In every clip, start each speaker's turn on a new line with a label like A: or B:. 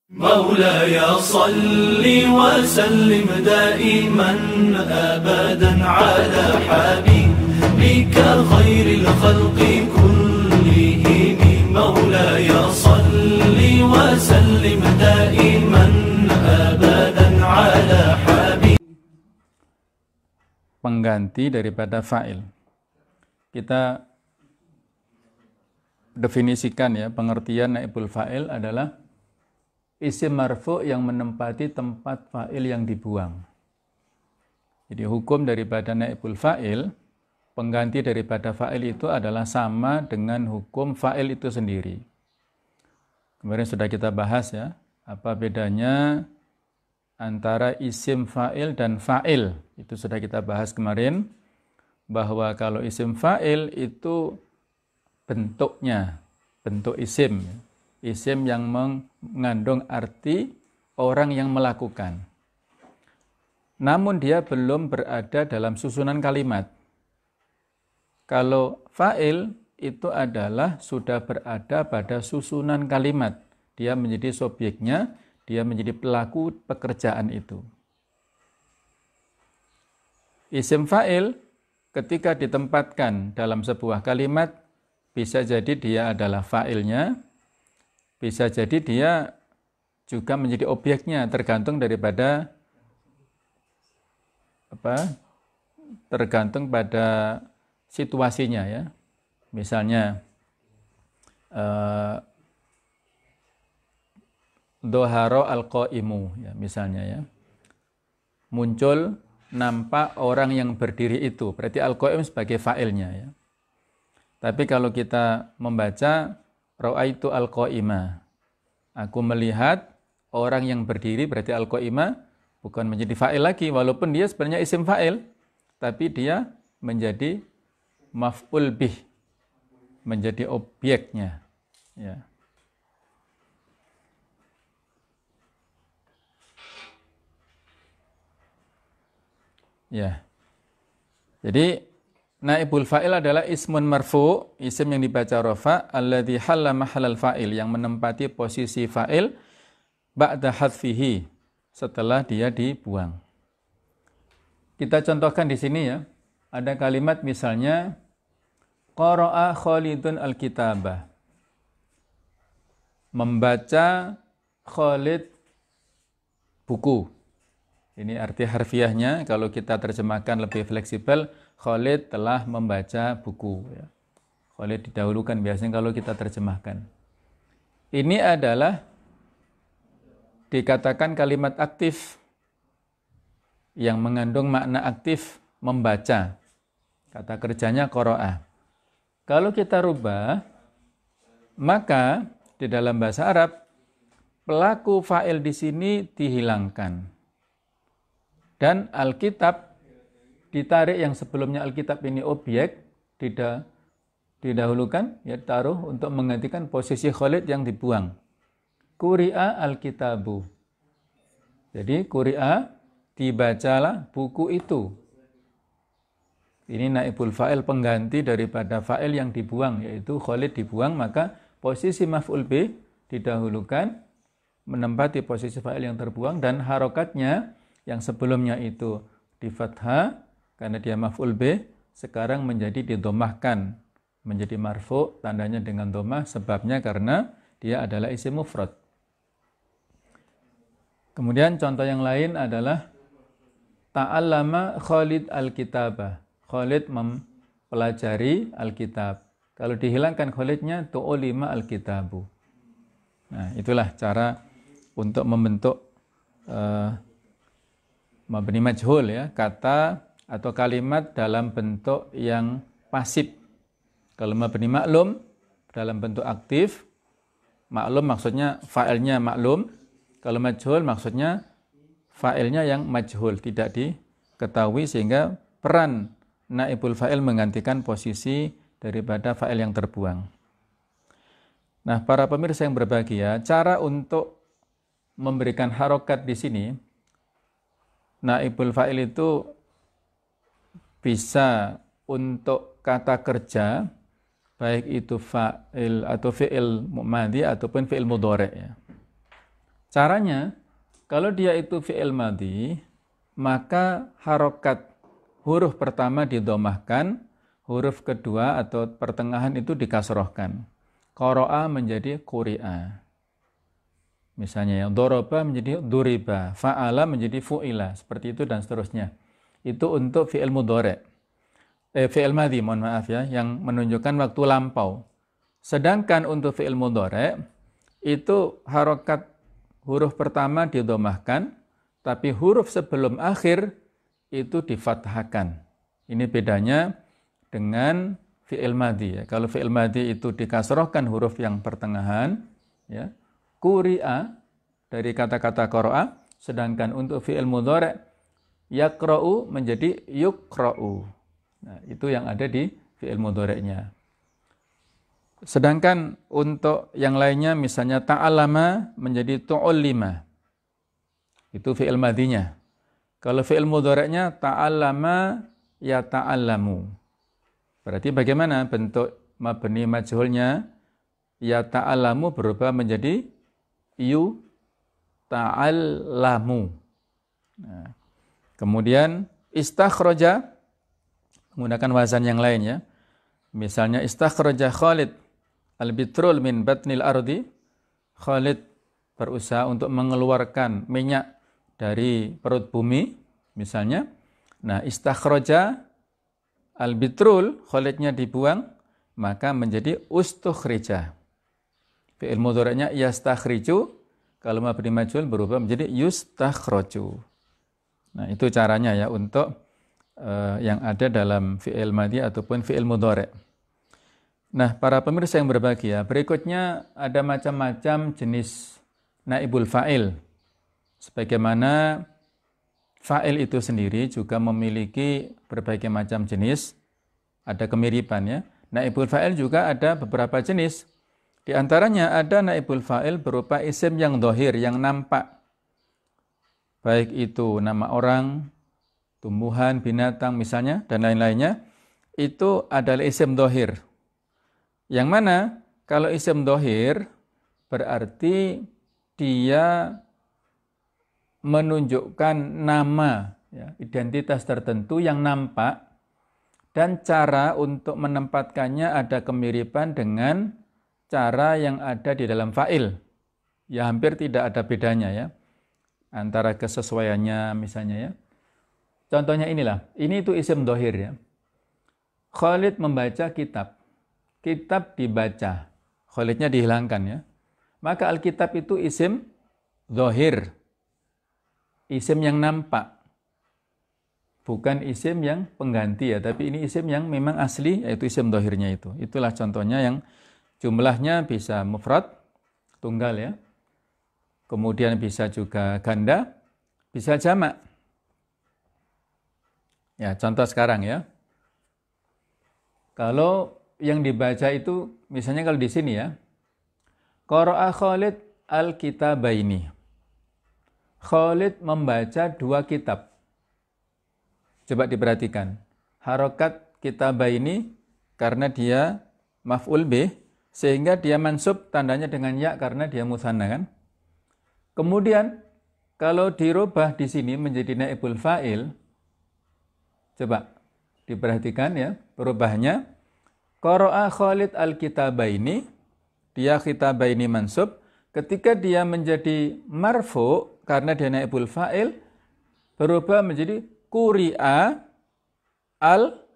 A: مولاي صل وسلم دائما أبدا على حبيبك خير الخلق كلهم مولاي صل وسلم دائما أبدا على حبيبك.
B: Pengganti daripada fa'il. Kita definisikan ya, pengertian naibul fa'il adalah isim marfu' yang menempati tempat fa'il yang dibuang. Jadi hukum daripada naibul fa'il, pengganti daripada fa'il itu adalah sama dengan hukum fa'il itu sendiri. Kemarin sudah kita bahas ya, apa bedanya antara isim fa'il dan fa'il. Itu sudah kita bahas kemarin, bahwa kalau isim fa'il itu bentuknya, bentuk isim yang mengandung arti orang yang melakukan. Namun dia belum berada dalam susunan kalimat. Kalau fa'il itu adalah sudah berada pada susunan kalimat. Dia menjadi subjeknya, dia menjadi pelaku pekerjaan itu. Isim fa'il ketika ditempatkan dalam sebuah kalimat, bisa jadi dia adalah fa'ilnya, bisa jadi dia juga menjadi objeknya, tergantung daripada tergantung pada situasinya ya. Misalnya doharo al-qaimu ya, misalnya ya. Muncul nampak orang yang berdiri itu, berarti al-qaim sebagai fa'ilnya ya. Tapi kalau kita membaca ra'aitu al-qaima, aku melihat orang yang berdiri, berarti al-qaima bukan menjadi fa'il lagi, walaupun dia sebenarnya isim fa'il, tapi dia menjadi maf'ul bih, menjadi objeknya ya. Ya. Jadi naibul fa'il adalah ismun marfu', isim yang dibaca rafa', alladzi halla mahallal fa'il, yang menempati posisi fa'il ba'da hadfihi, setelah dia dibuang. Kita contohkan di sini ya. Ada kalimat misalnya qara'a Khalidun al-kitabah. Membaca Khalid buku. Ini arti harfiahnya, kalau kita terjemahkan lebih fleksibel, Khalid telah membaca buku. Ya. Khalid didahulukan biasanya kalau kita terjemahkan. Ini adalah dikatakan kalimat aktif yang mengandung makna aktif membaca. Kata kerjanya qara'a. Kalau kita rubah, maka di dalam bahasa Arab, pelaku fa'il di sini dihilangkan. Dan Alkitab ditarik, yang sebelumnya Alkitab ini objek, tidak didahulukan, ya taruh untuk menggantikan posisi Khalid yang dibuang. Quri'a Alkitabu. Jadi Quri'a, dibacalah buku itu. Ini naibul fa'il, pengganti daripada fa'il yang dibuang, yaitu Khalid dibuang, maka posisi maf'ul bih didahulukan, menempati posisi fa'il yang terbuang, dan harokatnya yang sebelumnya itu di fathah karena dia maf'ul bih, sekarang menjadi didomahkan, menjadi marfu', tandanya dengan domah, sebabnya karena dia adalah isim mufrad. Kemudian contoh yang lain adalah ta'allama Khalid al-kitabah. Khalid mempelajari Alkitab. Kalau dihilangkan Khalidnya, tu'ulima al-kitabu. Nah, itulah cara untuk membentuk mabni majhul ya, kata atau kalimat dalam bentuk yang pasif. Kalau mabni maklum dalam bentuk aktif, maklum maksudnya fa'ilnya maklum, kalau majhul maksudnya fa'ilnya yang majhul, tidak diketahui, sehingga peran naibul fa'il menggantikan posisi daripada fa'il yang terbuang. Nah, para pemirsa yang berbahagia, cara untuk memberikan harokat di sini, naibul fa'il itu bisa untuk kata kerja, baik itu fa'il atau fi'il madhi ataupun fi'il mudhari' ya. Caranya, kalau dia itu fi'il madhi, maka harokat huruf pertama didomahkan, huruf kedua atau pertengahan itu dikasrohkan. Qara'a menjadi quri'a. Misalnya ya, doroba menjadi duriba, fa'ala menjadi fu'ila, seperti itu dan seterusnya. Itu untuk fi'il mudhari'. Fi'il madhi, mohon maaf ya, yang menunjukkan waktu lampau. Sedangkan untuk fi'il mudhari' itu harokat huruf pertama didomahkan, tapi huruf sebelum akhir itu difathahkan. Ini bedanya dengan fi'il madhi ya. Kalau fi'il madhi itu dikasrohkan huruf yang pertengahan, ya, quri'a dari kata-kata qara'a, sedangkan untuk fi'il mudhari' yaqra'u menjadi yuqra'u. Nah, itu yang ada di fi'il mudhari'nya. Sedangkan untuk yang lainnya misalnya ta'allama menjadi tu'allima. Itu fi'il madhinya. Kalau fi'il mudhari'nya ta'allama ya ta'allamu. Berarti bagaimana bentuk mabni majhulnya? Ya ta'allamu berubah menjadi yu ta'allamu. Nah, kemudian istakhraja menggunakan wazan yang lain ya. Misalnya istakhraja Khalid al-bitrul min batnil ardi. Khalid berusaha untuk mengeluarkan minyak dari perut bumi misalnya. Nah, istakhraja al-bitrul, Khalidnya dibuang, maka menjadi ustukhrija. Fi'il mudhari'nya yastakhriju, kalau mabni majhul berubah menjadi yustakhraju. Nah, itu caranya ya untuk yang ada dalam fi'il madhi ataupun fi'il mudhari'. Nah, para pemirsa yang berbahagia, berikutnya ada macam-macam jenis naibul fa'il. Sebagaimana fa'il itu sendiri juga memiliki berbagai macam jenis, ada kemiripan ya. Naibul fa'il juga ada beberapa jenis. Di antaranya ada naibul fa'il berupa isim yang dhahir, yang nampak. Baik itu nama orang, tumbuhan, binatang misalnya, dan lain-lainnya. Itu adalah isim dhahir. Yang mana kalau isim dhahir berarti dia menunjukkan nama, ya, identitas tertentu yang nampak, dan cara untuk menempatkannya ada kemiripan dengan cara yang ada di dalam fa'il. Ya hampir tidak ada bedanya ya, antara kesesuaiannya misalnya ya. Contohnya inilah, ini itu isim dhahir ya. Khalid membaca kitab. Kitab dibaca. Khalidnya dihilangkan ya. Maka Alkitab itu isim dhahir. Isim yang nampak. Bukan isim yang pengganti ya, tapi ini isim yang memang asli, yaitu isim dhahirnya itu. Itulah contohnya yang jumlahnya bisa mufrad, tunggal ya. Kemudian bisa juga ganda, bisa jamak. Ya, contoh sekarang ya. Kalau yang dibaca itu, misalnya kalau di sini ya, Qara'a Khalid al-kitabaini. Khalid membaca 2 kitab. Coba diperhatikan. Harokat kitabaini karena dia maf'ul bih, sehingga dia mansub tandanya dengan ya karena dia mutsanna kan. Kemudian kalau dirubah di sini menjadi naibul fa'il, coba diperhatikan ya perubahannya. Qara'a Khalid al-kitabaini, dia kitabaini mansub. Ketika dia menjadi marfu karena dia naibul fa'il, berubah menjadi quri'a al-kitabani.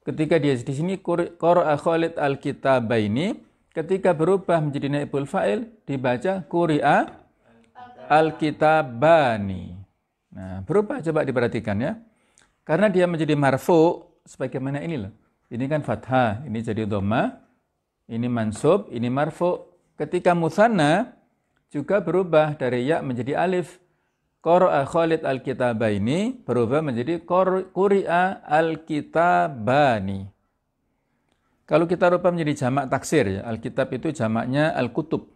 B: Ketika dia di sini qara'a Khalid al-kitabaini, ketika berubah menjadi naibul fa'il dibaca quri'a al-kitabani. Nah, berubah, coba diperhatikan ya. Karena dia menjadi marfu sebagaimana ini loh. Ini kan fathah, ini jadi dhamma, ini mansub, ini marfu. Ketika mutsanna juga berubah dari ya menjadi alif. Qara'a Khalid al-kitabaini berubah menjadi quri'a al-kitabani. Kalau kita rubah menjadi jamak taksir ya, al-kitab itu jamaknya al-kutub.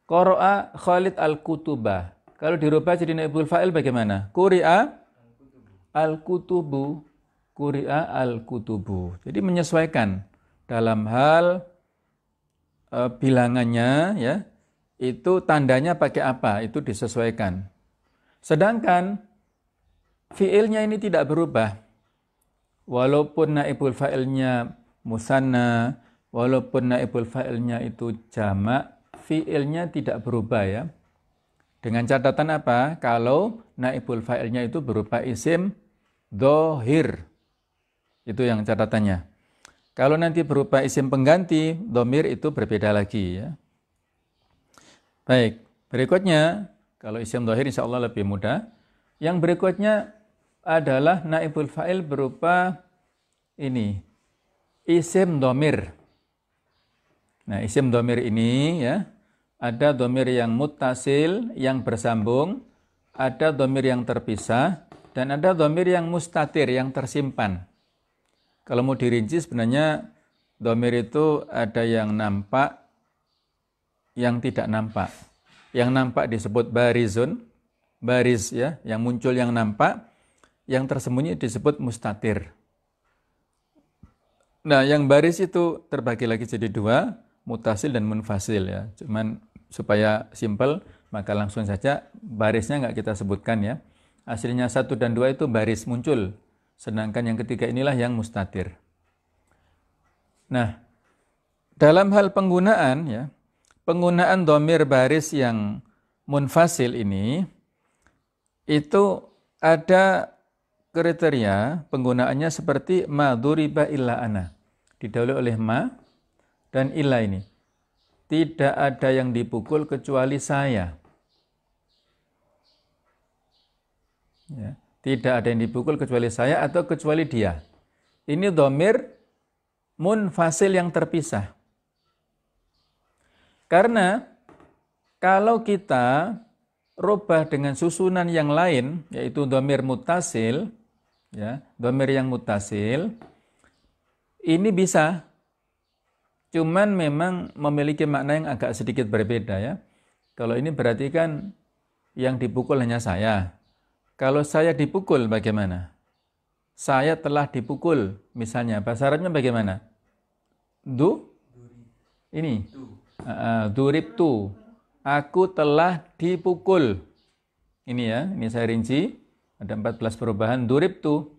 B: Qara'a Khalid al-kutubah. Kalau dirubah jadi naibul fa'il bagaimana? Quri'a al-kutubu. Quri'a al-kutubu. Jadi menyesuaikan dalam hal bilangannya ya, itu tandanya pakai apa, itu disesuaikan. Sedangkan fiilnya ini tidak berubah. Walaupun naibul fa'ilnya musanna, walaupun naibul fa'ilnya itu jamak, fiilnya tidak berubah ya. Dengan catatan apa? Kalau naibul fa'ilnya itu berupa isim dhohir. Itu yang catatannya. Kalau nanti berupa isim pengganti, dhamir itu berbeda lagi ya. Baik, berikutnya, kalau isim dhohir insya Allah lebih mudah. Yang berikutnya adalah naibul fa'il berupa ini, isim dhamir. Nah, isim dhamir ini ya, ada dhamir yang muttasil, yang bersambung, ada dhamir yang terpisah, dan ada dhamir yang mustatir, yang tersimpan. Kalau mau dirinci sebenarnya dhamir itu ada yang nampak, yang tidak nampak. Yang nampak disebut barizun, bariz ya, yang muncul yang nampak, yang tersembunyi disebut mustatir. Nah, yang baris itu terbagi lagi jadi dua, mutasil dan munfasil ya. Cuman supaya simpel, maka langsung saja barisnya nggak kita sebutkan ya. Aslinya 1 dan 2 itu baris muncul, sedangkan yang ketiga inilah yang mustatir. Nah, dalam hal penggunaan ya, penggunaan dhamir baris yang munfasil ini, itu ada kriteria penggunaannya seperti ma duriba illa ana. Didahului oleh ma dan illa ini. Tidak ada yang dipukul kecuali saya. Ya, tidak ada yang dipukul kecuali saya atau kecuali dia. Ini dhamir munfasil yang terpisah. Karena kalau kita rubah dengan susunan yang lain, yaitu dhamir muttasil, ya, dhamir yang muttasil, ini bisa, cuman memang memiliki makna yang agak sedikit berbeda ya. Kalau ini berarti kan yang dipukul hanya saya. Kalau saya dipukul bagaimana? Saya telah dipukul, misalnya bahasa Arabnya bagaimana? Ini duribtu. Aku telah dipukul. Ini ya, ini saya rinci. Ada 14 perubahan. Duribtu.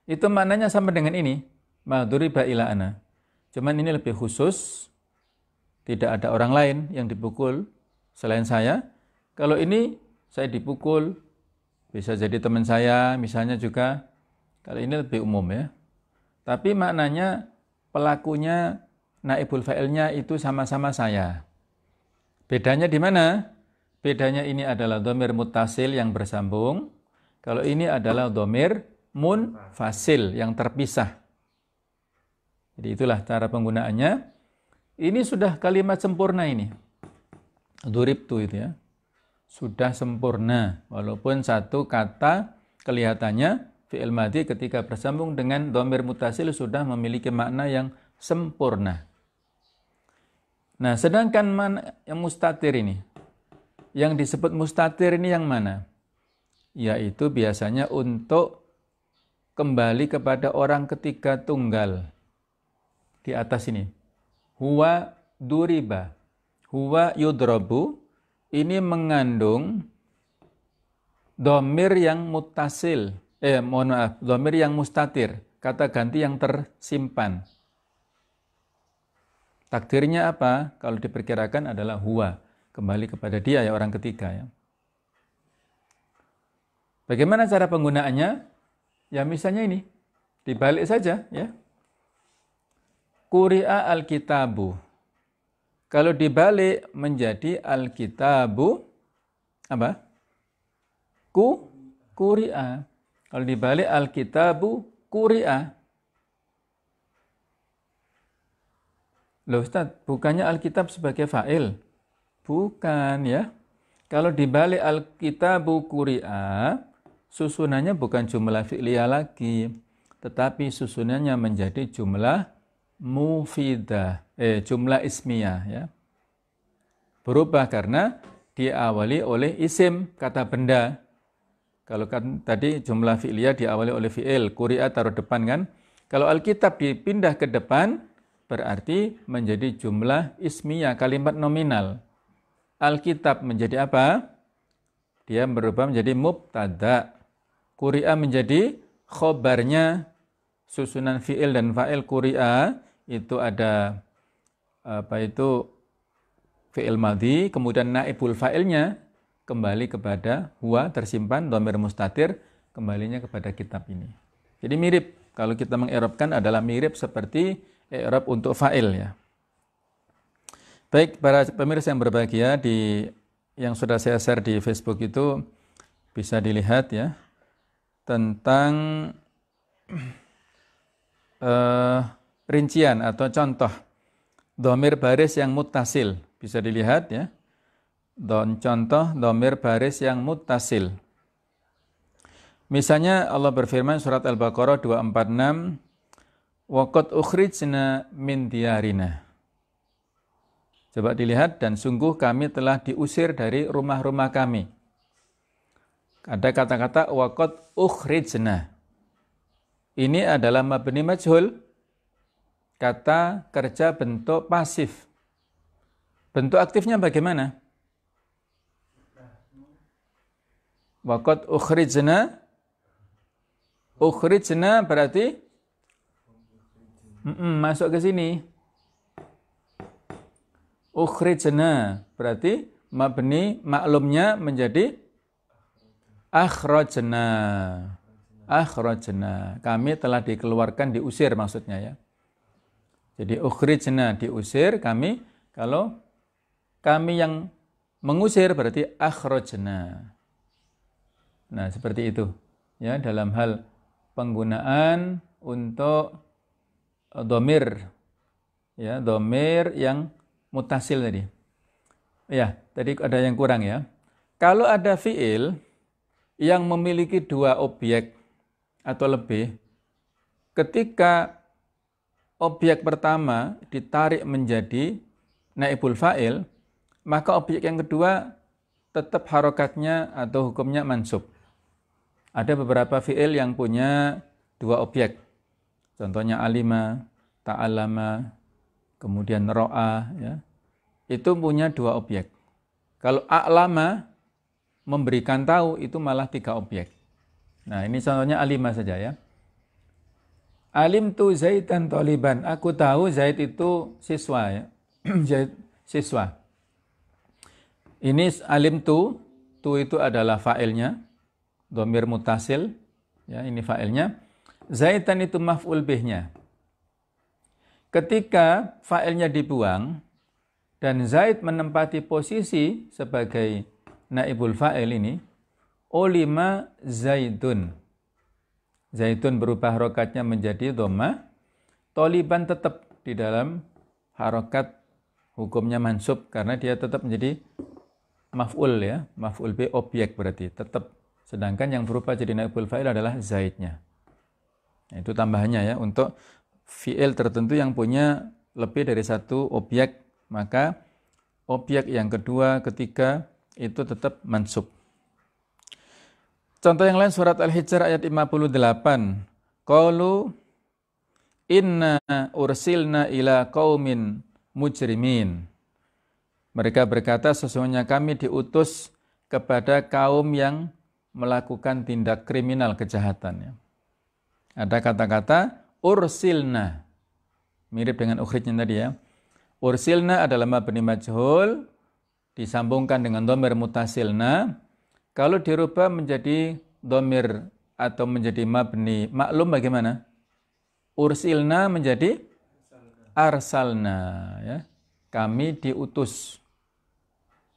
B: Itu maknanya sama dengan ini. Ma duriba ila ana. Cuman ini lebih khusus. Tidak ada orang lain yang dipukul selain saya. Kalau ini saya dipukul, bisa jadi teman saya misalnya juga. Kalau ini lebih umum ya. Tapi maknanya pelakunya, naibul fa'ilnya itu sama-sama saya. Bedanya di mana? Bedanya ini adalah dhamir muttasil yang bersambung. Kalau ini adalah dhamir munfasil yang terpisah. Jadi itulah cara penggunaannya. Ini sudah kalimat sempurna ini. Duribtu itu ya. Sudah sempurna. Walaupun satu kata kelihatannya fi'il madhi ketika bersambung dengan dhamir muttasil sudah memiliki makna yang sempurna. Nah, sedangkan mana yang mustatir ini? Yang disebut mustatir ini yang mana? Yaitu biasanya untuk kembali kepada orang ketiga tunggal. Di atas ini. Huwa duriba. Huwa yudrabu. Ini mengandung dhamir yang muttasil. Dhamir yang mustatir. Kata ganti yang tersimpan. Takdirnya apa? Kalau diperkirakan adalah huwa. Kembali kepada dia ya, orang ketiga ya. Bagaimana cara penggunaannya? Ya misalnya ini. Dibalik saja ya. Quri'a al-kitabu. Kalau dibalik menjadi al-kitabu apa? Quri'a. Kalau dibalik al-kitabu quri'a. Loh Ustaz, bukannya Alkitab sebagai fa'il? Bukan ya. Kalau dibalik Alkitabu quri'a, susunannya bukan jumlah fi'liyah lagi, tetapi susunannya menjadi jumlah mufidah, jumlah ismiyah ya. Berubah karena diawali oleh isim, kata benda. Kalau kan tadi jumlah fi'liyah diawali oleh fi'il, quri'a taruh depan kan. Kalau Alkitab dipindah ke depan, berarti menjadi jumlah ismiyah, kalimat nominal. Alkitab menjadi apa? Dia berubah menjadi mubtada. Quri'a menjadi khobarnya. Susunan fi'il dan fa'il quri'a itu ada fi'il madhi, kemudian naibul fa'ilnya kembali kepada huwa, tersimpan, dhamir mustatir, kembalinya kepada kitab ini. Jadi mirip, kalau kita mengi'rabkan adalah mirip seperti i'rab untuk fa'il ya. Baik, para pemirsa yang berbahagia, yang sudah saya share di Facebook itu bisa dilihat ya, tentang rincian atau contoh dhamir baris yang muttasil. Bisa dilihat ya. Contoh dhamir baris yang muttasil. Misalnya Allah berfirman surat Al-Baqarah 246, wa qad ukhrijna min diyarina. Coba dilihat, dan sungguh kami telah diusir dari rumah-rumah kami. Ada kata-kata wa qad ukhrijna. Ini adalah mabni majhul, kata kerja bentuk pasif. Bentuk aktifnya bagaimana? Wa qad ukhrijna. Ukhrijna berarti masuk ke sini. Ukhrijna berarti mabni maklumnya menjadi akhrajna. Akhrajna. Kami telah dikeluarkan, diusir maksudnya ya. Jadi ukhrijna diusir, kami. Kalau kami yang mengusir berarti akhrajna. Nah, seperti itu. Ya, dalam hal penggunaan untuk dhamir. Ya, dhamir yang mutasil tadi. Ya, tadi ada yang kurang ya. Kalau ada fiil yang memiliki dua objek atau lebih, ketika objek pertama ditarik menjadi naibul fa'il, maka objek yang kedua tetap harokatnya atau hukumnya mansub. Ada beberapa fi'il yang punya dua objek. Contohnya alima, ta'alama, kemudian ro'a. Ya. Itu punya dua objek. Kalau a'lama, memberikan tahu, itu malah tiga objek. Nah, ini contohnya alima saja ya. Alim tu Zaidan toliban. Aku tahu Zaid itu siswa ya. Zaid siswa. Ini alim tu itu adalah fa'ilnya. Dhamir mutasil, ya, ini fa'ilnya. Zaidan itu maf'ul bihnya. Ketika fa'ilnya dibuang dan Zaid menempati posisi sebagai naibul fa'il ini, ulima Zaidun. Zaidun berubah harokatnya menjadi dhamma. Toliban tetap di dalam harokat hukumnya mansub karena dia tetap menjadi maf'ul ya, maf'ul bih objek berarti tetap. Sedangkan yang berubah jadi naibul fa'il adalah Zaidnya. Nah, itu tambahannya ya, untuk fi'il tertentu yang punya lebih dari satu objek, maka objek yang kedua, ketiga itu tetap mansub. Contoh yang lain surat Al-Hijr ayat 58. Qalu inna ursilna ila qaumin mujrimin. Mereka berkata sesungguhnya kami diutus kepada kaum yang melakukan tindak kriminal, kejahatan ya. Ada kata-kata ursilna. Mirip dengan ukhrijna tadi ya. Ursilna adalah mabni majhul disambungkan dengan dhamir mutasilna. Kalau dirubah menjadi dhamir atau menjadi mabni maklum bagaimana? Ursilna menjadi arsalna ya. Kami diutus.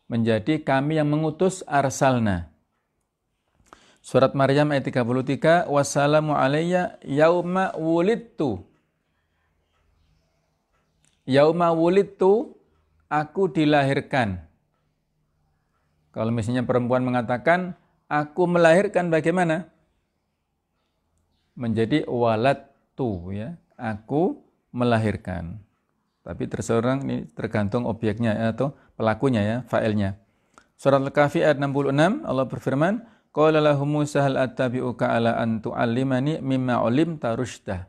B: Menjadi kami yang mengutus, arsalna. Surat Maryam ayat 33, wassalamu alayya yauma wulidtu. Yauma wulidtu, aku dilahirkan. Kalau misalnya perempuan mengatakan, aku melahirkan bagaimana? Menjadi waladtu ya, aku melahirkan. Tapi terserang ini tergantung objeknya atau pelakunya ya, fa'ilnya. Surat Al-Kahfi ayat 66, Allah berfirman, qala lahum Musa hal attabi'uka ala an tu'allimani mimma ulimta rusydah.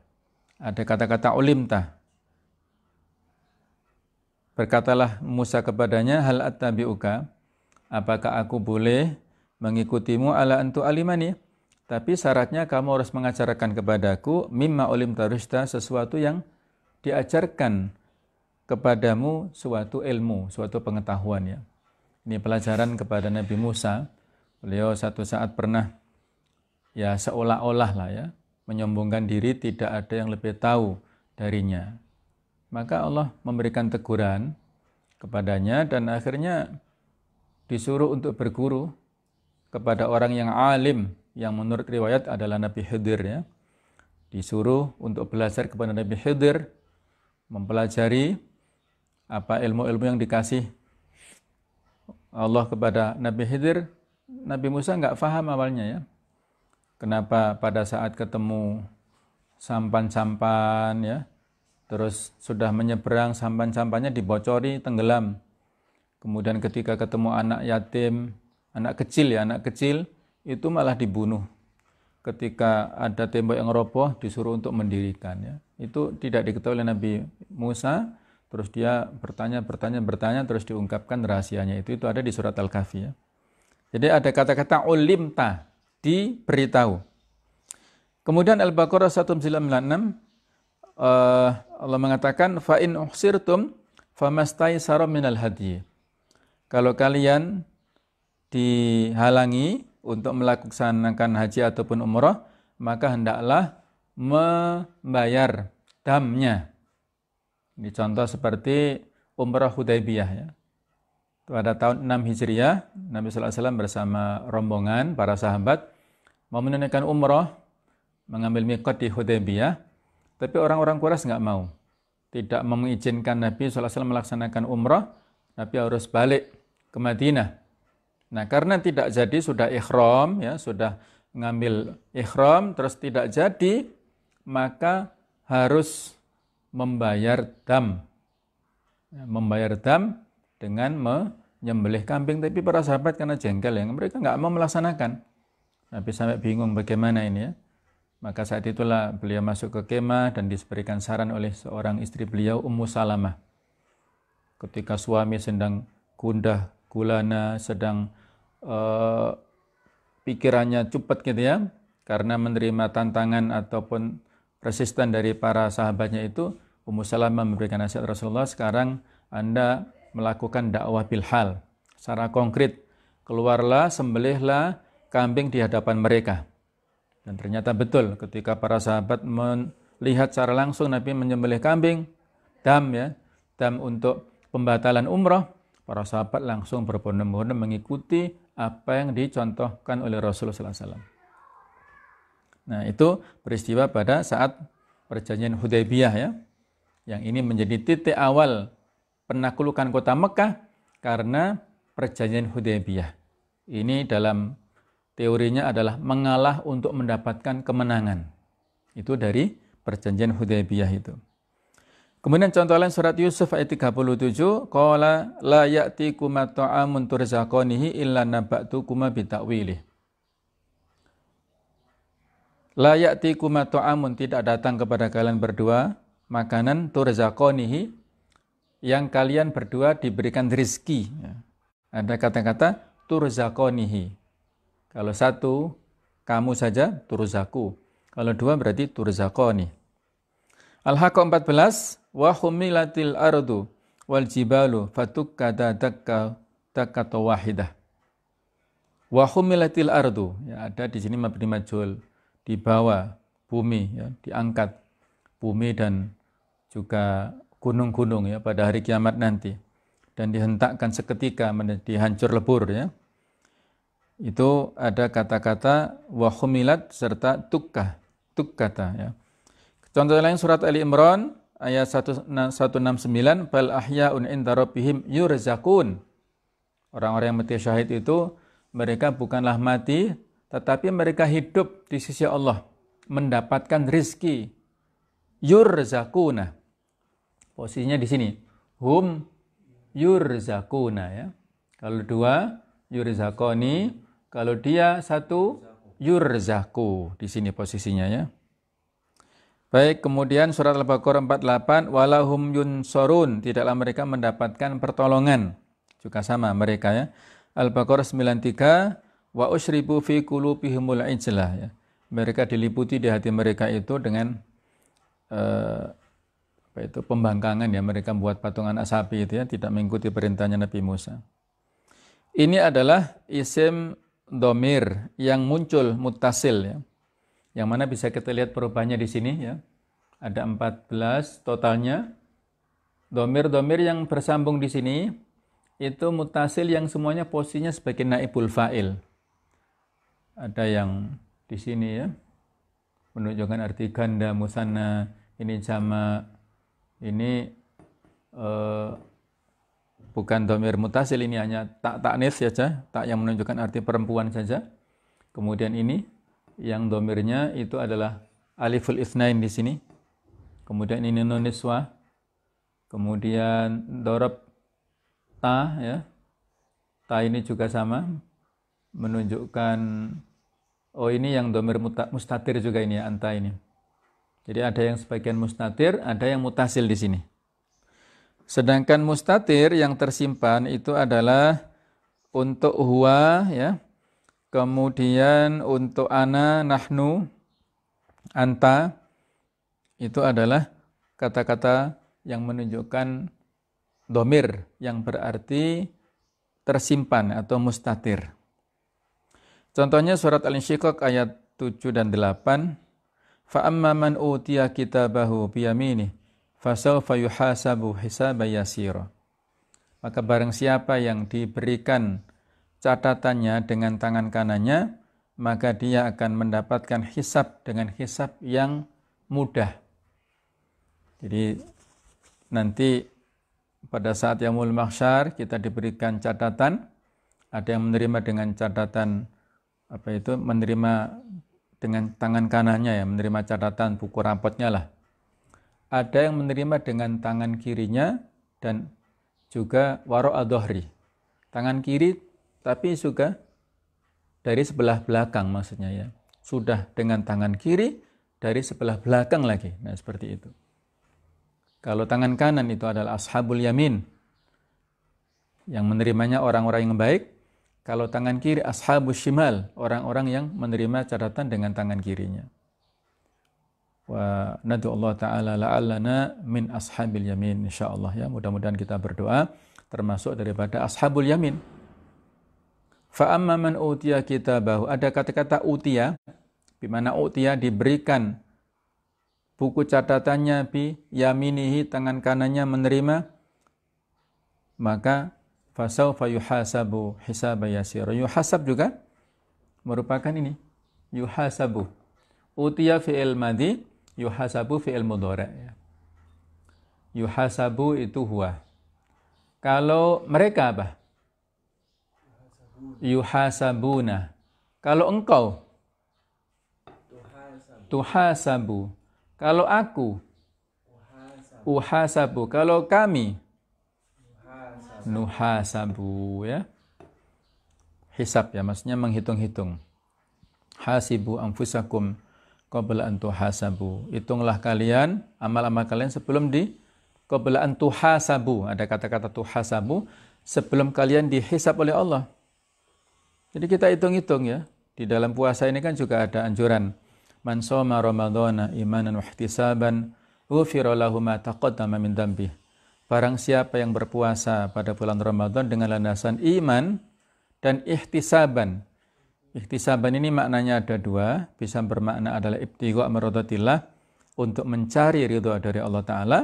B: Ada kata-kata ulimta. Berkatalah Musa kepadanya, hal attabi'uka, apakah aku boleh mengikutimu ala antu alimani? Tapi syaratnya kamu harus mengajarkan kepadaku mimma ulim tarushta, sesuatu yang diajarkan kepadamu, suatu ilmu, suatu pengetahuan ya. Ini pelajaran kepada Nabi Musa. Beliau satu saat pernah ya seolah-olah lah ya menyombongkan diri, tidak ada yang lebih tahu darinya. Maka Allah memberikan teguran kepadanya dan akhirnya disuruh untuk berguru kepada orang yang alim, yang menurut riwayat adalah Nabi Khidir ya. Disuruh untuk belajar kepada Nabi Khidir, mempelajari apa ilmu-ilmu yang dikasih Allah kepada Nabi Khidir. Nabi Musa nggak paham awalnya ya. Kenapa pada saat ketemu sampan-sampan ya, terus sudah menyeberang, sampan-sampannya dibocori, tenggelam. Kemudian ketika ketemu anak yatim, anak kecil itu malah dibunuh. Ketika ada tembok yang roboh disuruh untuk mendirikan ya. Itu tidak diketahui oleh Nabi Musa, terus dia bertanya terus diungkapkan rahasianya. Itu ada di surat Al-Kahfi ya. Jadi ada kata-kata ulimta, diberitahu. Kemudian Al-Baqarah 196 Allah mengatakan fa in uhsirtum famastaysara minal hadyi. Kalau kalian dihalangi untuk melaksanakan haji ataupun umrah, maka hendaklah membayar damnya. Ini contoh seperti umrah Hudaybiyah ya. Pada tahun 6 Hijriah, Nabi sallallahu alaihi wasallam bersama rombongan para sahabat mau menunaikan umrah, mengambil miqat di Hudaybiyah, tapi orang-orang Quraisy enggak mau. Tidak mengizinkan Nabi sallallahu alaihi wasallam melaksanakan umrah, Nabi harus balik ke Madinah. Nah, karena tidak jadi sudah ihram ya, sudah mengambil ihram terus tidak jadi, maka harus membayar dam. Ya, membayar dam dengan menyembelih kambing, tapi para sahabat karena jengkel ya, mereka nggak mau melaksanakan. Nabi sampai bingung bagaimana ini ya. Maka saat itulah beliau masuk ke kemah dan diberikan saran oleh seorang istri beliau, Ummu Salamah. Ketika suami sedang gundah gulana, sedang pikirannya cepat gitu ya, karena menerima tantangan ataupun resisten dari para sahabatnya itu, Ummu Salamah memberikan nasihat Rasulullah, sekarang Anda melakukan dakwah bilhal secara konkret, keluarlah, sembelihlah kambing di hadapan mereka. Dan ternyata betul, ketika para sahabat melihat secara langsung Nabi menyembelih kambing, dam ya, dam untuk pembatalan umrah, para sahabat langsung berbondong-bondong mengikuti apa yang dicontohkan oleh Rasulullah SAW. Nah, itu peristiwa pada saat perjanjian Hudaybiyah ya, yang ini menjadi titik awal penaklukan kota Mekah karena perjanjian Hudaybiyah. Ini dalam teorinya adalah mengalah untuk mendapatkan kemenangan. Itu dari perjanjian Hudaybiyah itu. Kemudian contoh lain surat Yusuf ayat 37, qala la ya'tikuma ta'amun turzaqanihi illa naba'tukuma bita'wilih. La ya'tikuma ta'amun, tidak datang kepada kalian berdua makanan turzaqanihi yang kalian berdua diberikan rezeki. Ada kata-kata turzaqanihi. Kalau satu kamu saja turzaku. Kalau dua berarti turzaqani. Al-Haqqah 14, wa humilatil ardu wal jibalu fatukkata dakkata wahidah. Wa humilatil ardu, ya ada di sini mabni majhul, dibawa bumi ya, diangkat bumi dan juga gunung-gunung ya pada hari kiamat nanti, dan dihentakkan seketika menjadi hancur lebur ya. Itu ada kata-kata wa humilat serta tukkata ya. Contoh lain surat Ali Imran ayat 169, bal ahya'un inda rabbihim yurzaqun. Orang-orang yang mati syahid itu mereka bukanlah mati, tetapi mereka hidup di sisi Allah, mendapatkan rizki. Yurzaquna. Posisinya di sini. Hum yurzaquna ya. Kalau dua yurzaqoni, kalau dia satu yurzaqu. Di sini posisinya ya. Baik, kemudian surat Al-Baqarah 48, walahum yunsorun, tidaklah mereka mendapatkan pertolongan. Juga sama mereka ya. Al-Baqarah 93, wa usyribu fi qulubihimul ijlah ya. Mereka diliputi di hati mereka itu dengan pembangkangan ya, mereka membuat patung anak sapi itu ya, tidak mengikuti perintahnya Nabi Musa. Ini adalah isim domir yang muncul muttasil ya. Yang mana bisa kita lihat perubahannya di sini ya. Ada 14 totalnya. Domir-domir yang bersambung di sini itu muttasil yang semuanya posisinya sebagai naibul fa'il. Ada yang di sini ya menunjukkan arti ganda, musanna, ini jama, ini bukan domir muttasil, ini hanya ta'nis saja, tak yang menunjukkan arti perempuan saja. Kemudian ini yang domirnya itu adalah aliful itsnain di sini. Kemudian ini nun niswah. Kemudian dorob ta ya. Ta ini juga sama menunjukkan ini yang domir mustatir juga ini ya, anta ini. Jadi ada yang sebagian mustatir, ada yang mutasil di sini. Sedangkan mustatir yang tersimpan itu adalah untuk huwa ya. Kemudian untuk ana, nahnu, anta, itu adalah kata-kata yang menunjukkan domir yang berarti tersimpan atau mustatir. Contohnya surat Al-Insyiqaq ayat 7 dan 8. Fa'amma man utiya kitabahu biyaminih fasawfa yuhasabu hisaban yasira. Maka barang siapa yang diberikan catatannya dengan tangan kanannya, maka dia akan mendapatkan hisab dengan hisab yang mudah. Jadi nanti pada saat yaumul mahsyar kita diberikan catatan, ada yang menerima dengan catatan menerima dengan tangan kanannya ya, menerima catatan buku rapotnya lah. Ada yang menerima dengan tangan kirinya dan juga waro' adhohri. Tangan kiri tapi juga dari sebelah belakang maksudnya ya. Sudah dengan tangan kiri dari sebelah belakang lagi. Nah, seperti itu. Kalau tangan kanan itu adalah ashabul yamin. Yang menerimanya orang-orang yang baik. Kalau tangan kiri ashabus shimal, orang-orang yang menerima catatan dengan tangan kirinya. Wa nadu Allah taala la'allana min ashabil yamin insyaallah ya. Mudah-mudahan kita berdoa termasuk daripada ashabul yamin. Fa'amma man utiya kitabahu, ada kata-kata utiya, di mana utiya diberikan buku catatannya bi yaminihi, tangan kanannya menerima, maka fasawfa yuhasabu hisaban yasira. Yuhasab juga merupakan ini, yuhasabu. Utiya fi'il madhi, yuhasabu fi'il mudhari'. Yuhasabu itu huwa. Kalau mereka apa? Yuhasabuna. Kalau engkau tuhasabu. Kalau aku uhasabu. Kalau kami nuhasabu ya. Hisab ya, maksudnya menghitung-hitung. Hasibu anfusakum qabla an tuhasabu. Hitunglah kalian amal-amal kalian sebelum qabla an tuhasabu. Ada kata-kata tuhasabu, sebelum kalian dihisab oleh Allah. Jadi kita hitung-hitung ya. Di dalam puasa ini kan juga ada anjuran. Man shoma ramadhana imanan wa ihtisaban ghufira lahu ma taqaddama min dzambih. Barang siapa yang berpuasa pada bulan Ramadan dengan landasan iman dan ihtisaban. Ihtisaban ini maknanya ada dua. Bisa bermakna adalah ibtigha' maradatillah, untuk mencari ridha dari Allah Ta'ala.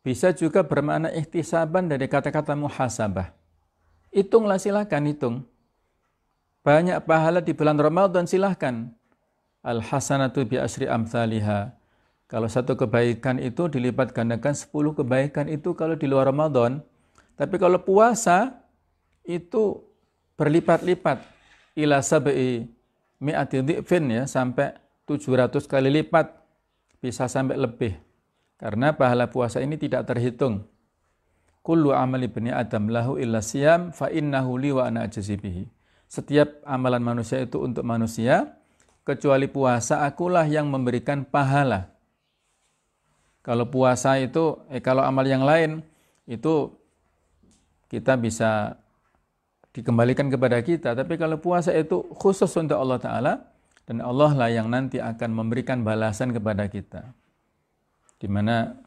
B: Bisa juga bermakna ihtisaban dari kata-kata muhasabah. Hitunglah, silakan hitung. Banyak pahala di bulan Ramadan, silahkan. Al-hasanatu bi asyri amthaliha. Kalau satu kebaikan itu dilipat gandakan 10 kebaikan itu kalau di luar Ramadan. Tapi kalau puasa itu berlipat-lipat. Ila sab'i mi'ati dhi'fin ya, sampai 700 kali lipat. Bisa sampai lebih. Karena pahala puasa ini tidak terhitung. Kullu amali ibni Adam lahu illa siyam fa innahu li wa ana ajzi bihi. Setiap amalan manusia itu untuk manusia, kecuali puasa akulah yang memberikan pahala. Kalau puasa itu, kalau amal yang lain itu kita bisa dikembalikan kepada kita. Tapi kalau puasa itu khusus untuk Allah Ta'ala, dan Allah lah yang nanti akan memberikan balasan kepada kita. Di mana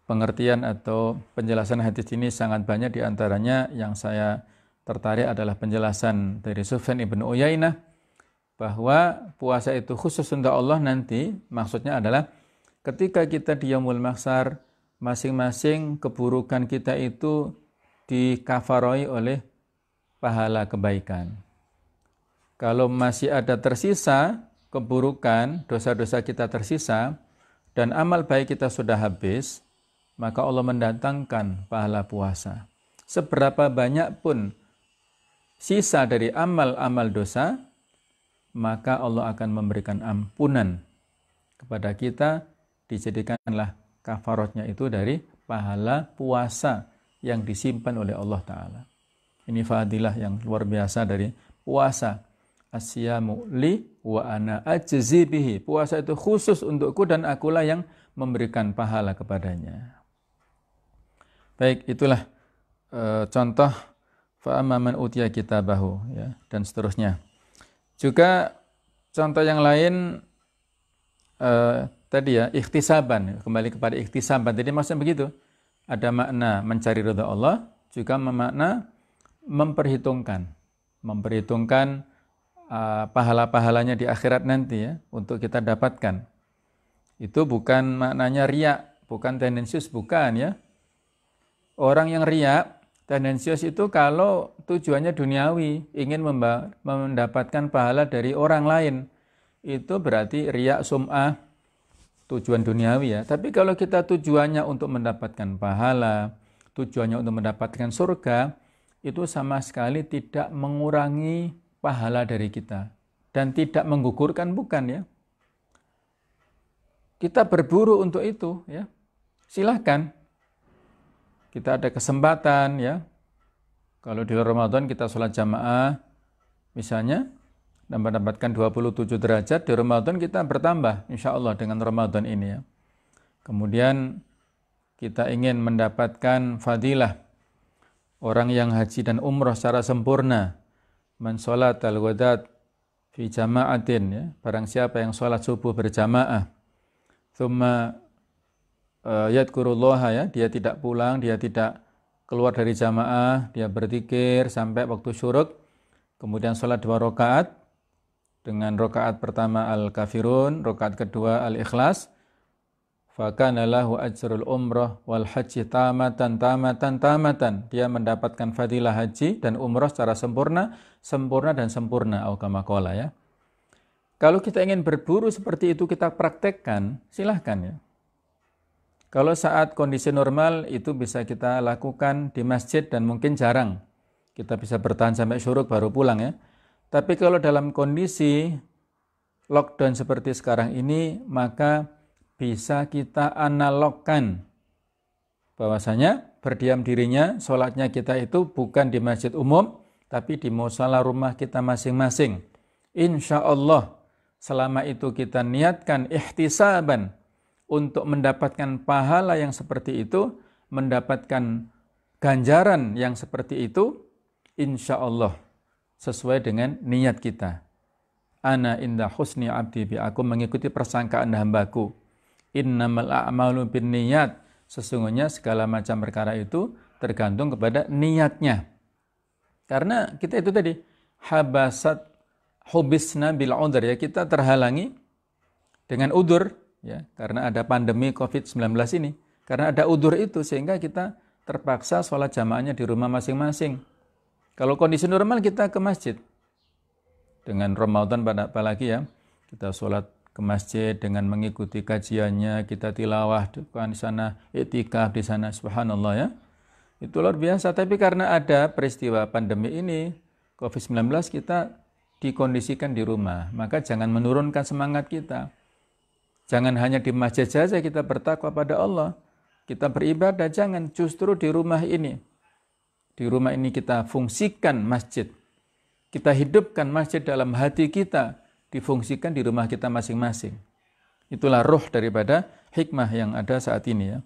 B: pengertian atau penjelasan hadis ini sangat banyak, diantaranya yang saya tertarik adalah penjelasan dari Sufyan ibn Uyainah bahwa puasa itu khusus untuk Allah nanti, maksudnya adalah ketika kita di yaumul mahsyar, masing-masing keburukan kita itu dikafaroi oleh pahala kebaikan. Kalau masih ada tersisa keburukan, dosa-dosa kita tersisa, dan amal baik kita sudah habis, maka Allah mendatangkan pahala puasa. Seberapa banyak pun sisa dari amal-amal dosa, maka Allah akan memberikan ampunan kepada kita, dijadikanlah kafaratnya itu dari pahala puasa yang disimpan oleh Allah Ta'ala. Ini fadilah yang luar biasa dari puasa. Asyamu li wa ana ajzi bihi. Puasa itu khusus untukku dan akulah yang memberikan pahala kepadanya. Baik, itulah contoh fa'amma man utiya kitabahu, ya, dan seterusnya. Juga contoh yang lain tadi ya, ikhtisaban, kembali kepada ikhtisaban. Jadi maksudnya begitu. Ada makna mencari ridha Allah, juga memakna memperhitungkan pahala-pahalanya di akhirat nanti ya, untuk kita dapatkan. Itu bukan maknanya riya, bukan tendensius, bukan ya. Orang yang riya, tendensius itu kalau tujuannya duniawi, ingin mendapatkan pahala dari orang lain. Itu berarti riya sum'ah, tujuan duniawi ya. Tapi kalau kita tujuannya untuk mendapatkan pahala, tujuannya untuk mendapatkan surga, itu sama sekali tidak mengurangi pahala dari kita dan tidak menggugurkan, bukan ya. Kita berburu untuk itu ya. Silahkan. Kita ada kesempatan ya. Kalau di Ramadan kita sholat jamaah misalnya dan mendapatkan 27 derajat, di Ramadan kita bertambah insya Allah dengan Ramadan ini ya. Kemudian kita ingin mendapatkan fadilah orang yang haji dan umrah secara sempurna, man sholat al-wadat fi jama'atin ya, barang siapa yang sholat subuh berjamaah, thumma yadkurullaha ya, dia tidak pulang, dia tidak keluar dari jamaah, dia berzikir sampai waktu syuruk, kemudian sholat 2 rakaat, dengan rakaat pertama al-kafirun, rakaat kedua al-ikhlas, fakana lahu ajrul umrah wal haji tamatan. Dia mendapatkan fadilah haji dan umrah secara sempurna dan sempurna, au kama qala ya. Kalau kita ingin berburu seperti itu, kita praktekkan, silahkan ya. Kalau saat kondisi normal itu bisa kita lakukan di masjid dan mungkin jarang. Kita bisa bertahan sampai syuruk baru pulang ya. Tapi kalau dalam kondisi lockdown seperti sekarang ini, maka bisa kita analogkan bahwasanya berdiam dirinya, sholatnya kita itu bukan di masjid umum, tapi di musala rumah kita masing-masing. Insya Allah, selama itu kita niatkan ihtisaban untuk mendapatkan pahala yang seperti itu, mendapatkan ganjaran yang seperti itu, insya Allah sesuai dengan niat kita. Ana inda husni abdi bi, aku mengikuti persangkaan hambaku. Innamal a'malu bin niyat, sesungguhnya segala macam perkara itu tergantung kepada niatnya. Karena kita itu tadi habasat hubisna bil udhr ya, kita terhalangi dengan udur ya, karena ada pandemi COVID-19 ini. Karena ada udur itu sehingga kita terpaksa sholat jamaahnya di rumah masing-masing. Kalau kondisi normal kita ke masjid. Dengan Ramadan apalagi ya, kita sholat ke masjid dengan mengikuti kajiannya, kita tilawah di sana, i'tikaf di sana, subhanallah ya. Itu luar biasa. Tapi karena ada peristiwa pandemi ini, COVID-19, kita dikondisikan di rumah. Maka jangan menurunkan semangat kita. Jangan hanya di masjid saja kita bertakwa pada Allah. Kita beribadah, jangan, justru di rumah ini. Di rumah ini kita fungsikan masjid. Kita hidupkan masjid dalam hati kita, difungsikan di rumah kita masing-masing. Itulah ruh daripada hikmah yang ada saat ini ya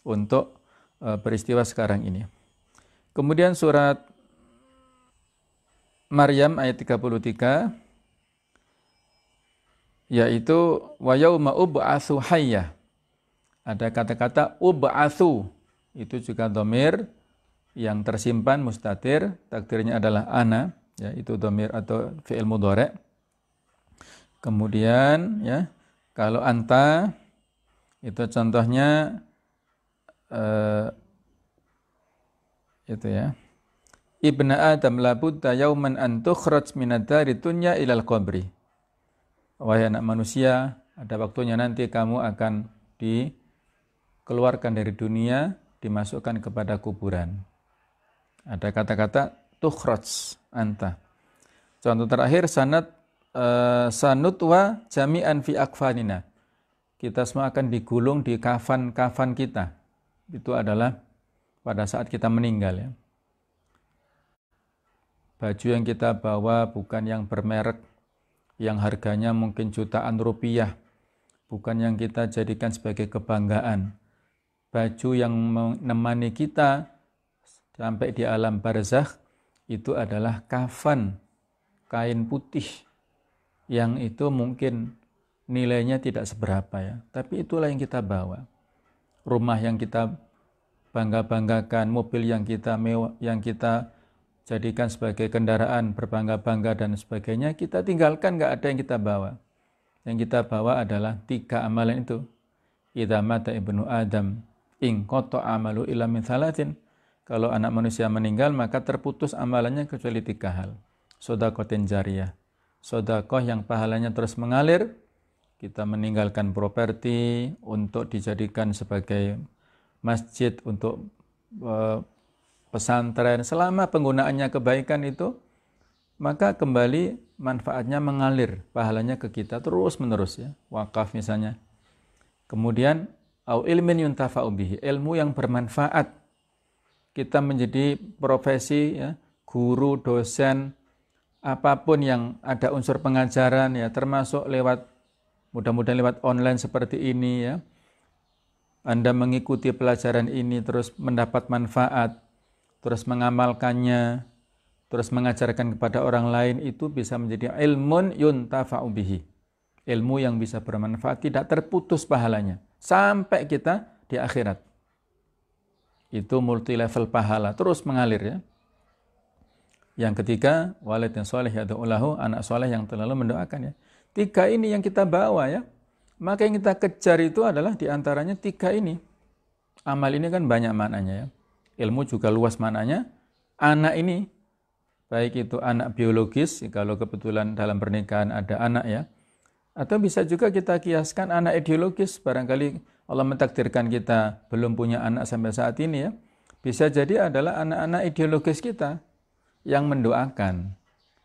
B: untuk peristiwa sekarang ini. Kemudian surat Maryam ayat 33 yaitu wa yauma ub'atsu hayya. Ada kata-kata ub'atsu, itu juga dhamir yang tersimpan mustatir, takdirnya adalah ana, ya itu dhamir atau fi'il mudhari'. Kemudian ya kalau anta itu contohnya itu ya. Ibnu Adam labudda yauman an tukhraj minad dari dunya ilal qabri. Wahai anak manusia, ada waktunya nanti kamu akan dikeluarkan dari dunia, dimasukkan kepada kuburan. Ada kata-kata tukhraj anta. Contoh terakhir sanutwa jami'an fi akfanina. Kita semua akan digulung di kafan-kafan kita. Itu adalah pada saat kita meninggal ya. Baju yang kita bawa bukan yang bermerek, yang harganya mungkin jutaan rupiah, bukan yang kita jadikan sebagai kebanggaan. Baju yang menemani kita sampai di alam barzakh itu adalah kafan, kain putih, yang itu mungkin nilainya tidak seberapa ya, tapi itulah yang kita bawa. Rumah yang kita bangga-banggakan, mobil yang kita mewah, yang kita jadikan sebagai kendaraan berbangga-bangga dan sebagainya, kita tinggalkan, nggak ada yang kita bawa. Yang kita bawa adalah 3 amalan itu. Idza mata ibnu Adam in qata amalu illa min thalathin. Kalau anak manusia meninggal maka terputus amalannya kecuali 3 hal. Shadaqatin jariyah, sedekah yang pahalanya terus mengalir. Kita meninggalkan properti untuk dijadikan sebagai masjid, untuk pesantren, selama penggunaannya kebaikan itu, maka kembali manfaatnya mengalir, pahalanya ke kita terus menerus ya. Wakaf misalnya. Kemudian au ilmin yuntafa'u bihi, ilmu yang bermanfaat. Kita menjadi profesi ya, guru, dosen, apapun yang ada unsur pengajaran ya, termasuk lewat, mudah-mudahan lewat online seperti ini ya. Anda mengikuti pelajaran ini terus mendapat manfaat, terus mengamalkannya, terus mengajarkan kepada orang lain, itu bisa menjadi ilmun yuntafa'u bihi. Ilmu yang bisa bermanfaat, tidak terputus pahalanya sampai kita di akhirat. Itu multi level pahala, terus mengalir ya. Yang ketiga, walid yang soleh yad'u lahu, anak soleh yang selalu mendoakan ya. 3 ini yang kita bawa ya. Maka yang kita kejar itu adalah diantaranya 3 ini. Amal ini kan banyak maknanya ya. Ilmu juga luas maknanya. Anak ini, baik itu anak biologis, kalau kebetulan dalam pernikahan ada anak ya. Atau bisa juga kita kiaskan anak ideologis, barangkali Allah mentakdirkan kita belum punya anak sampai saat ini ya. Bisa jadi adalah anak-anak ideologis kita yang mendoakan.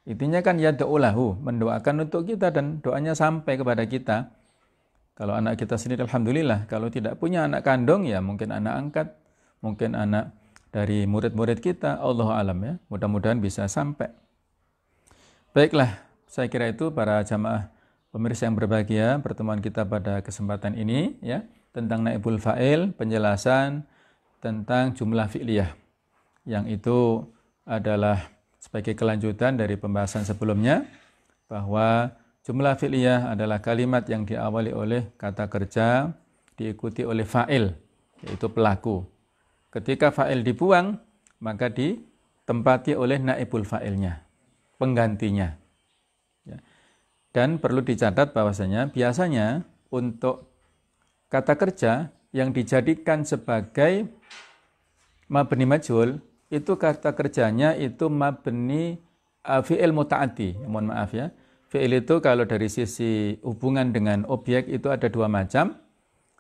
B: Intinya kan yad'u lahu, mendoakan untuk kita dan doanya sampai kepada kita. Kalau anak kita sendiri alhamdulillah, kalau tidak punya anak kandung ya mungkin anak angkat, mungkin anak dari murid-murid kita, Allahu alam ya. Mudah-mudahan bisa sampai. Baiklah, saya kira itu para jamaah pemirsa yang berbahagia, pertemuan kita pada kesempatan ini ya tentang naibul fa'il, penjelasan tentang jumlah fi'liyah. Yang itu adalah sebagai kelanjutan dari pembahasan sebelumnya, bahwa jumlah fi'liyah adalah kalimat yang diawali oleh kata kerja, diikuti oleh fa'il, yaitu pelaku. Ketika fa'il dibuang, maka ditempati oleh naibul fa'ilnya, penggantinya. Ya. Dan perlu dicatat bahwasanya biasanya untuk kata kerja yang dijadikan sebagai mabni majhul, itu kata kerjanya itu mabni fi'il muta'addi. Mohon maaf ya. Fi'il itu kalau dari sisi hubungan dengan objek itu ada 2 macam.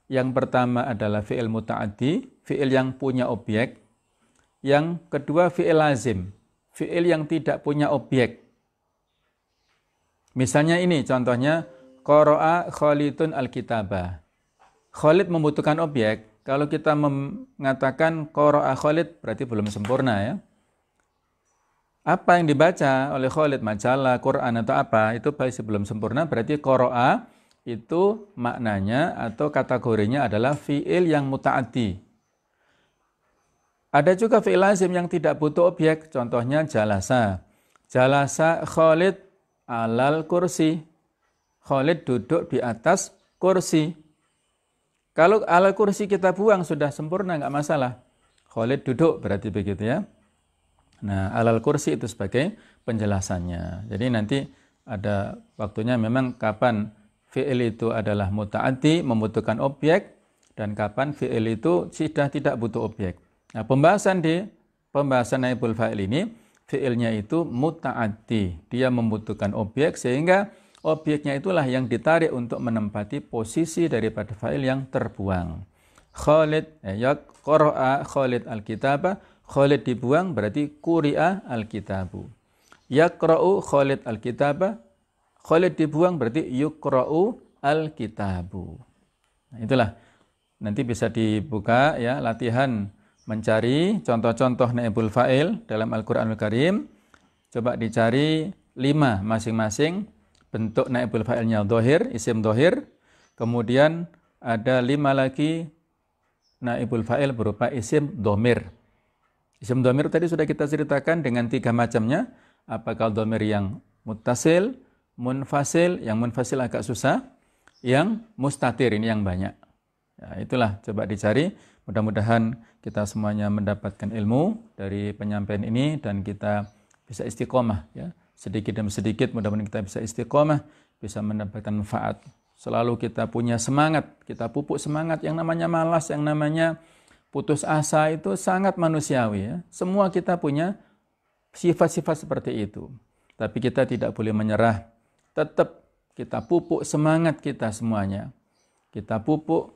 B: Yang pertama adalah fi'il muta'addi, fi'il yang punya objek. Yang kedua fi'il lazim, fi'il yang tidak punya objek. Misalnya ini contohnya, qara'a Khalidun al-kitabah. Khalid membutuhkan objek. Kalau kita mengatakan qara'a Khalid berarti belum sempurna ya. Apa yang dibaca oleh Khalid, majalah, Quran atau apa, itu masih belum sempurna, berarti qara'a itu maknanya atau kategorinya adalah fi'il yang muta'addi. Ada juga fi'il lazim yang tidak butuh objek, contohnya jalasa. Jalasa Khalid alal kursi. Khalid duduk di atas kursi. Kalau alal kursi kita buang sudah sempurna, nggak masalah. Khalid duduk berarti begitu ya. Nah, alal kursi itu sebagai penjelasannya. Jadi nanti ada waktunya memang kapan fi'il itu adalah muta'addi, membutuhkan objek, dan kapan fi'il itu sudah tidak butuh objek. Nah, pembahasan naibul fa'il ini, fi'ilnya itu muta'addi. Dia membutuhkan objek sehingga objeknya itulah yang ditarik untuk menempati posisi daripada fa'il yang terbuang. Khalid, qara'a Khalid al-kitaba, Khalid dibuang berarti quri'a al-kitabu. Yaqra'u Khalid al-kitaba, Khalid dibuang berarti yuqra'u al-kitabu. Nah, itulah. Nanti bisa dibuka ya latihan mencari contoh-contoh naibul fa'il dalam Al-Qur'anul Karim. Coba dicari 5 masing-masing bentuk naibul fa'ilnya dhahir, isim dhahir. Kemudian ada 5 lagi naibul fa'il berupa isim dhamir. Isim dhamir tadi sudah kita ceritakan dengan 3 macamnya. Apakah dhamir yang muttasil, munfasil, yang munfasil agak susah, yang mustatir ini yang banyak. Ya, itulah coba dicari. Mudah-mudahan kita semuanya mendapatkan ilmu dari penyampaian ini dan kita bisa istiqomah ya. Sedikit demi sedikit mudah-mudahan kita bisa istiqomah, bisa mendapatkan manfaat. Selalu kita punya semangat, kita pupuk semangat. Yang namanya malas, yang namanya putus asa itu sangat manusiawi ya. Semua kita punya sifat-sifat seperti itu. Tapi kita tidak boleh menyerah. Tetap kita pupuk semangat kita semuanya. Kita pupuk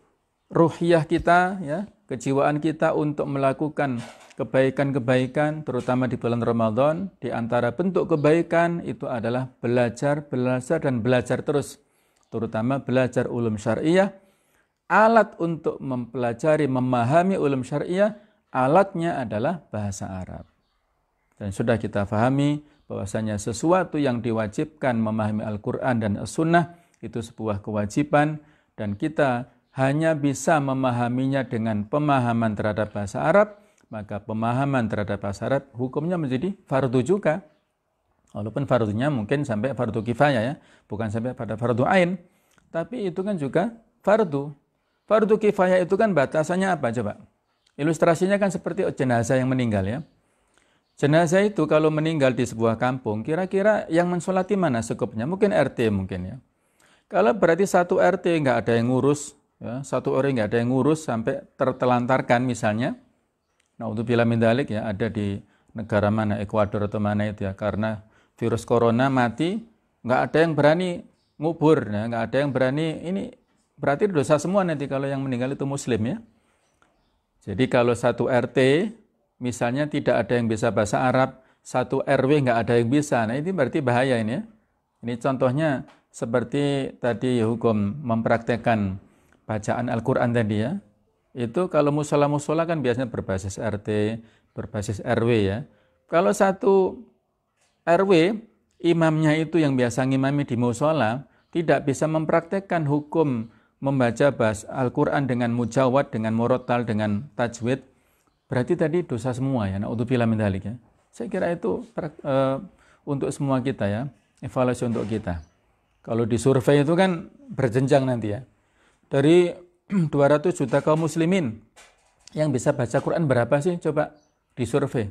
B: ruhiyah kita ya, kejiwaan kita untuk melakukan kebaikan-kebaikan terutama di bulan Ramadan. Di antara bentuk kebaikan itu adalah belajar dan belajar terus. Terutama belajar ulum syariah. Alat untuk mempelajari, memahami ulum syariah, alatnya adalah bahasa Arab. Dan sudah kita fahami bahwasanya sesuatu yang diwajibkan memahami Al-Quran dan As-Sunnah itu sebuah kewajiban dan kita hanya bisa memahaminya dengan pemahaman terhadap bahasa Arab, maka pemahaman terhadap bahasa Arab hukumnya menjadi fardu juga. Walaupun fardunya mungkin sampai fardu kifayah ya, bukan sampai pada fardu ain, tapi itu kan juga fardu. Fardu kifayah itu kan batasannya apa coba? Ilustrasinya kan seperti jenazah yang meninggal ya. Jenazah itu kalau meninggal di sebuah kampung, kira-kira yang mensolati mana sekupnya? Mungkin RT mungkin ya. Kalau berarti satu RT nggak ada yang ngurus, ya, satu orang nggak ada yang ngurus sampai tertelantarkan misalnya. Naudzubillah min dzalik ya, ada di negara mana, Ekuador atau mana itu ya, karena virus corona mati, nggak ada yang berani ngubur, ya, nggak ada yang berani, ini berarti dosa semua nanti kalau yang meninggal itu muslim ya. Jadi kalau satu RT misalnya tidak ada yang bisa bahasa Arab, satu RW nggak ada yang bisa. Nah ini berarti bahaya ini ya. Ini contohnya seperti tadi hukum mempraktekkan bacaan Al-Quran tadi ya. Itu kalau musola-musola kan biasanya berbasis RT, berbasis RW ya. Kalau satu RW, imamnya itu yang biasa ngimami di musola, tidak bisa mempraktekkan hukum membaca bahasa Al-Quran dengan mujawad, dengan murattal, dengan tajwid, berarti tadi dosa semua ya, naudzubillah min dzalik ya. Saya kira itu untuk semua kita ya, evaluasi untuk kita. Kalau di survei itu kan berjenjang nanti ya. Dari 200 juta kaum muslimin yang bisa baca Quran berapa sih? Coba di survei.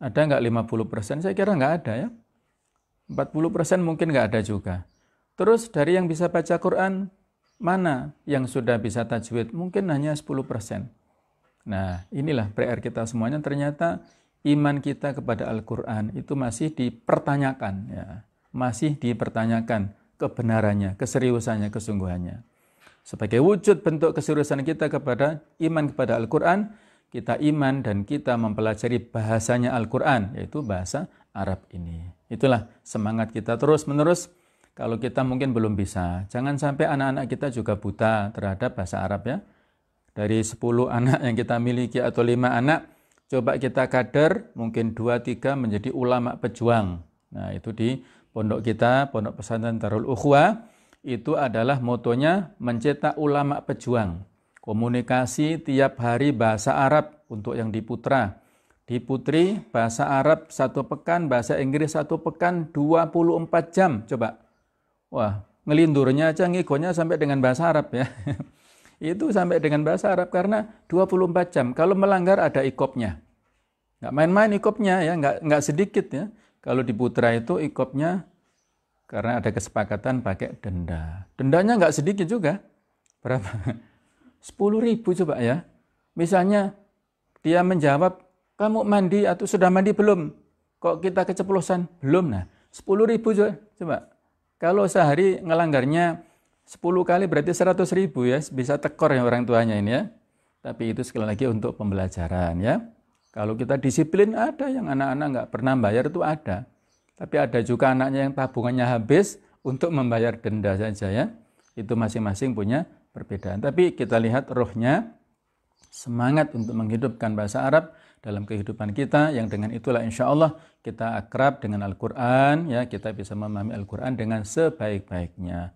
B: Ada nggak 50%? Saya kira nggak ada ya. 40% mungkin nggak ada juga. Terus dari yang bisa baca Quran, mana yang sudah bisa tajwid? Mungkin hanya 10%. Nah, inilah PR kita semuanya. Ternyata iman kita kepada Al-Quran itu masih dipertanyakan. Ya. Masih dipertanyakan kebenarannya, keseriusannya, kesungguhannya. Sebagai wujud bentuk keseriusan kita kepada iman kepada Al-Quran, kita iman dan kita mempelajari bahasanya Al-Quran, yaitu bahasa Arab ini. Itulah semangat kita terus-menerus. Kalau kita mungkin belum bisa, jangan sampai anak-anak kita juga buta terhadap bahasa Arab ya. Dari 10 anak yang kita miliki atau 5 anak, coba kita kader, mungkin 2-3 menjadi ulama pejuang. Nah itu di pondok kita, Pondok Pesantren Darul Ukhwah, itu adalah motonya mencetak ulama pejuang. Komunikasi tiap hari bahasa Arab untuk yang di Putra. Di Putri bahasa Arab 1 pekan, bahasa Inggris 1 pekan, 24 jam. Coba. Wah, ngelindurnya aja ngigonya sampai dengan bahasa Arab ya. Itu sampai dengan bahasa Arab karena 24 jam. Kalau melanggar ada ikopnya. Nggak main-main ikopnya ya, nggak sedikit ya. Kalau di Putra itu ikopnya karena ada kesepakatan pakai denda. Dendanya nggak sedikit juga. Berapa? 10.000 coba ya. Misalnya dia menjawab, kamu mandi atau sudah mandi belum? Kok kita keceplosan? Belum. Nah, 10.000 coba. Kalau sehari ngelanggarnya 10 kali berarti 100.000 ya. Bisa tekor ya orang tuanya ini ya. Tapi itu sekali lagi untuk pembelajaran ya. Kalau kita disiplin ada yang anak-anak nggak pernah bayar itu ada. Tapi ada juga anaknya yang tabungannya habis untuk membayar denda saja ya. Itu masing-masing punya perbedaan. Tapi kita lihat rohnya, semangat untuk menghidupkan bahasa Arab dalam kehidupan kita, yang dengan itulah insya Allah kita akrab dengan Al-Quran, ya, kita bisa memahami Al-Quran dengan sebaik-baiknya.